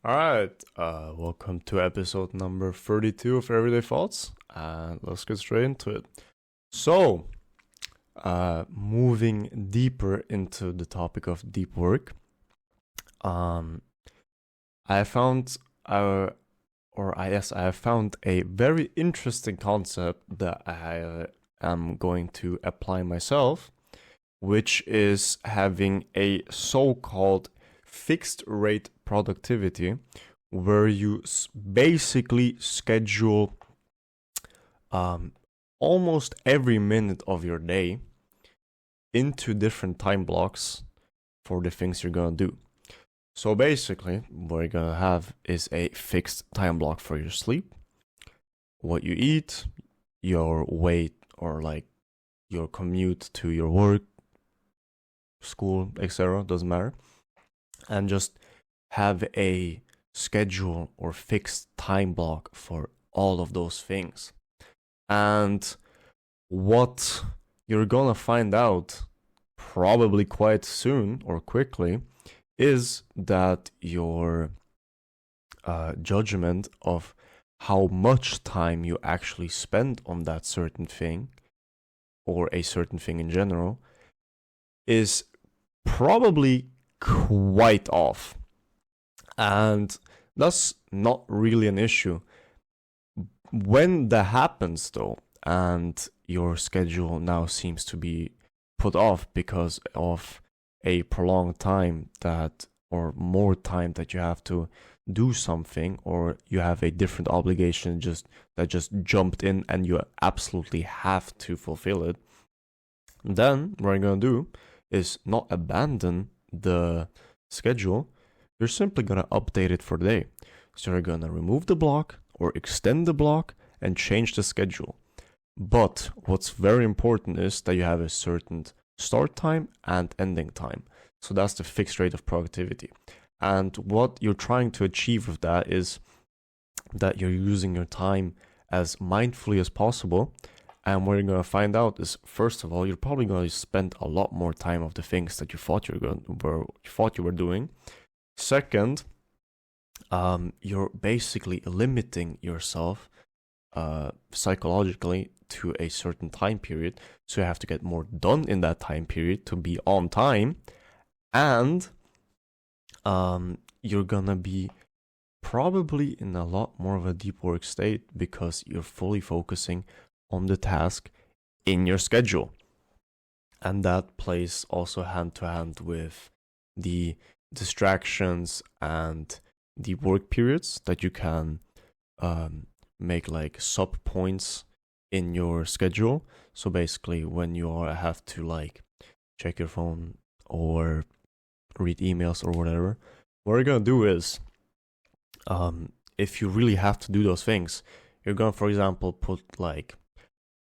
All right, welcome to episode number 32 of Everyday Thoughts, and let's get straight into it. So, moving deeper into the topic of deep work, I found, I have found a very interesting concept that I am going to apply myself, which is having a so-called fixed rate productivity, where you basically schedule almost every minute of your day into different time blocks for the things you're gonna do. So basically, what you're gonna have is a fixed time block for your sleep, what you eat, your weight, or like your commute to your work, school, etc. Doesn't matter. And just have a schedule or fixed time block for all of those things. And what you're gonna find out probably quite soon or quickly is that your judgment of how much time you actually spend on that certain thing or a certain thing in general is probably quite off. And that's not really an issue. When that happens, though, and your schedule now seems to be put off because of a prolonged time or more time that you have to do something, or you have a different obligation that just jumped in and you absolutely have to fulfill it, then what you're gonna do is not abandon the schedule. You're simply gonna update it for the day. So you're gonna remove the block or extend the block and change the schedule. But what's very important is that you have a certain start time and ending time. So that's the fixed rate of productivity. And what you're trying to achieve with that is that you're using your time as mindfully as possible. And what you're going to find out is, first of all, you're probably going to spend a lot more time of the things that you thought you were doing. Second, you're basically limiting yourself psychologically to a certain time period. So you have to get more done in that time period to be on time. And you're going to be probably in a lot more of a deep work state because you're fully focusing on the task in your schedule. And that plays also hand to hand with the distractions and the work periods that you can make like sub points in your schedule. So basically, when you have to like check your phone or read emails or whatever, what you're gonna do is, if you really have to do those things, you're gonna, for example, put like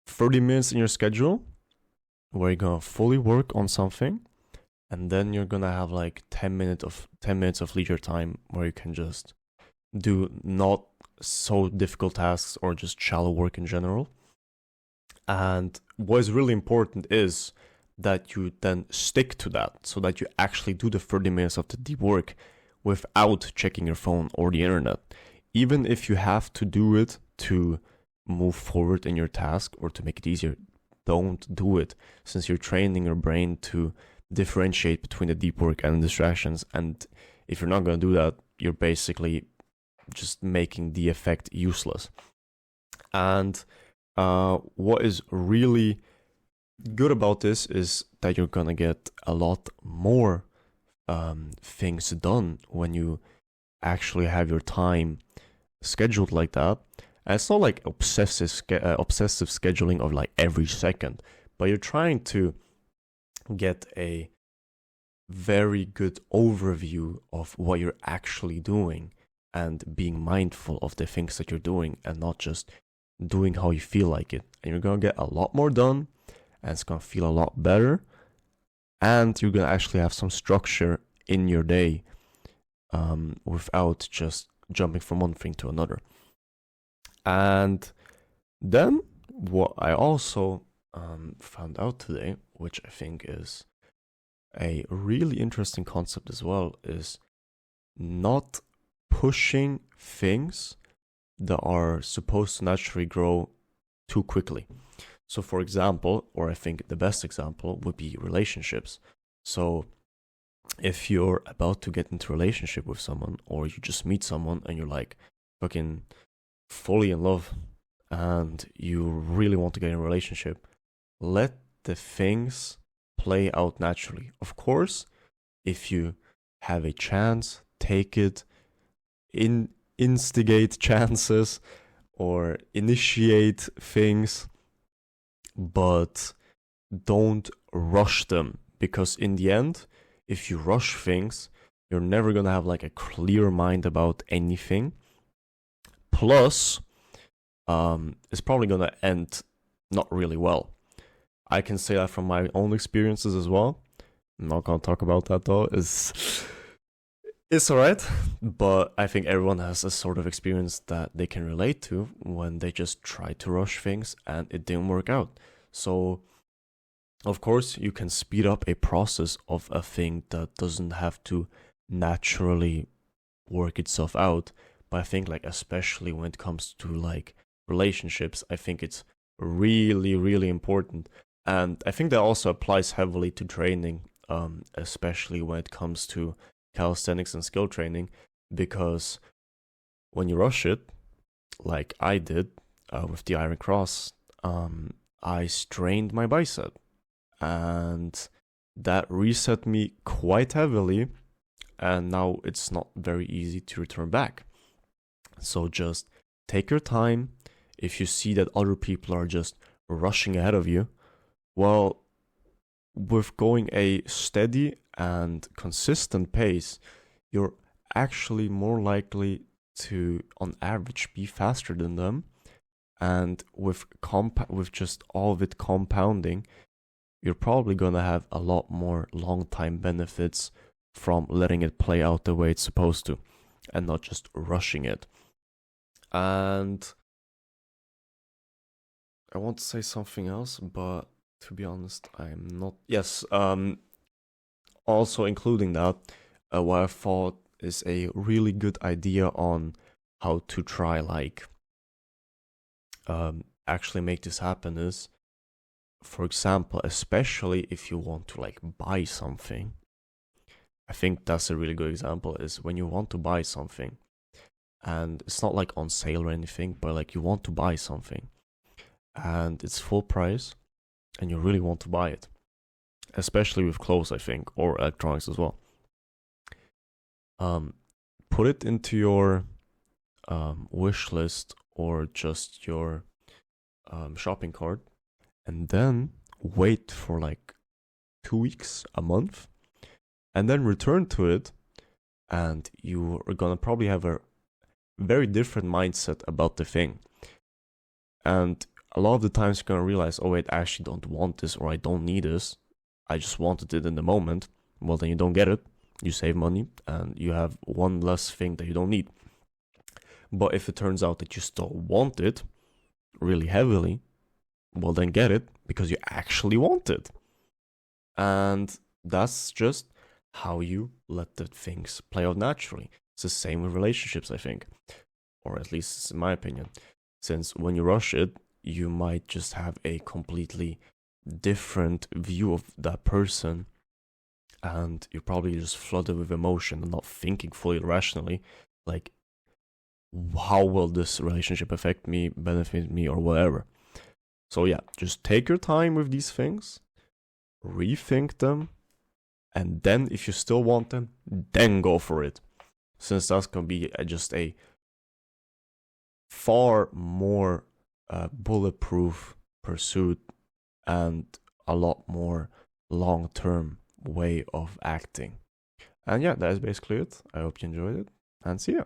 30 minutes in your schedule where you're gonna fully work on something, and then you're gonna have like 10 minutes of leisure time where you can just do not so difficult tasks or just shallow work in general. And what is really important is that you then stick to that, so that you actually do the 30 minutes of the deep work without checking your phone or the internet. Even if you have to do it to move forward in your task or to make it easier, don't do it, since you're training your brain to differentiate between the deep work and the distractions. And if you're not going to do that, you're basically just making the effect useless. And what is really good about this is that you're gonna get a lot more things done when you actually have your time scheduled like that. And it's not like obsessive scheduling of like every second, but you're trying to get a very good overview of what you're actually doing and being mindful of the things that you're doing and not just doing how you feel like it. And you're gonna get a lot more done, and it's gonna feel a lot better, and you're gonna actually have some structure in your day without just jumping from one thing to another. And then what I also found out today, which I think is a really interesting concept as well, is not pushing things that are supposed to naturally grow too quickly. So for example, or I think the best example would be relationships. So if you're about to get into a relationship with someone, or you just meet someone and you're like fucking fully in love and you really want to get in a relationship, let the things play out naturally. Of course, if you have a chance, take it, instigate chances or initiate things, but don't rush them, because in the end, if you rush things, you're never gonna have like a clear mind about anything. Plus, it's probably gonna end not really well. I can say that from my own experiences as well. I'm not gonna talk about that though. It's alright, but I think everyone has a sort of experience that they can relate to when they just try to rush things and it didn't work out. So, of course, you can speed up a process of a thing that doesn't have to naturally work itself out. But I think, like, especially when it comes to like relationships, I think it's really, really important. And I think that also applies heavily to training, especially when it comes to calisthenics and skill training, because when you rush it, like I did with the Iron Cross, I strained my bicep, and that reset me quite heavily, and now it's not very easy to return back. So just take your time. If you see that other people are just rushing ahead of you, well, with going a steady and consistent pace, you're actually more likely to, on average, be faster than them. And with just all of it compounding, you're probably gonna have a lot more long time benefits from letting it play out the way it's supposed to, and not just rushing it. And I want to say something else, but to be honest, I'm not. Yes, also including that, what I thought is a really good idea on how to try, like, actually make this happen is, for example, especially if you want to like buy something. I think that's a really good example, is when you want to buy something and it's not like on sale or anything, but like you want to buy something and it's full price and you really want to buy it, especially with clothes, I think, or electronics as well. Put it into your wish list or just your shopping cart, and then wait for like 2 weeks, a month, and then return to it, and you are gonna probably have a very different mindset about the thing. And a lot of the times you're gonna realize, oh wait, I actually don't want this, or I don't need this, I just wanted it in the moment. Well, then you don't get it, you save money, and you have one less thing that you don't need. But if it turns out that you still want it really heavily, well then get it, because you actually want it. And that's just how you let the things play out naturally. It's the same with relationships, I think, or at least in my opinion, since when you rush it, you might just have a completely different view of that person, and you're probably just flooded with emotion and not thinking fully rationally, like, how will this relationship affect me, benefit me, or whatever. So yeah, just take your time with these things, rethink them, and then if you still want them, then go for it, since that's gonna be just a far more bulletproof pursuit and a lot more long-term way of acting. And yeah, that is basically it. I hope you enjoyed it, and see ya.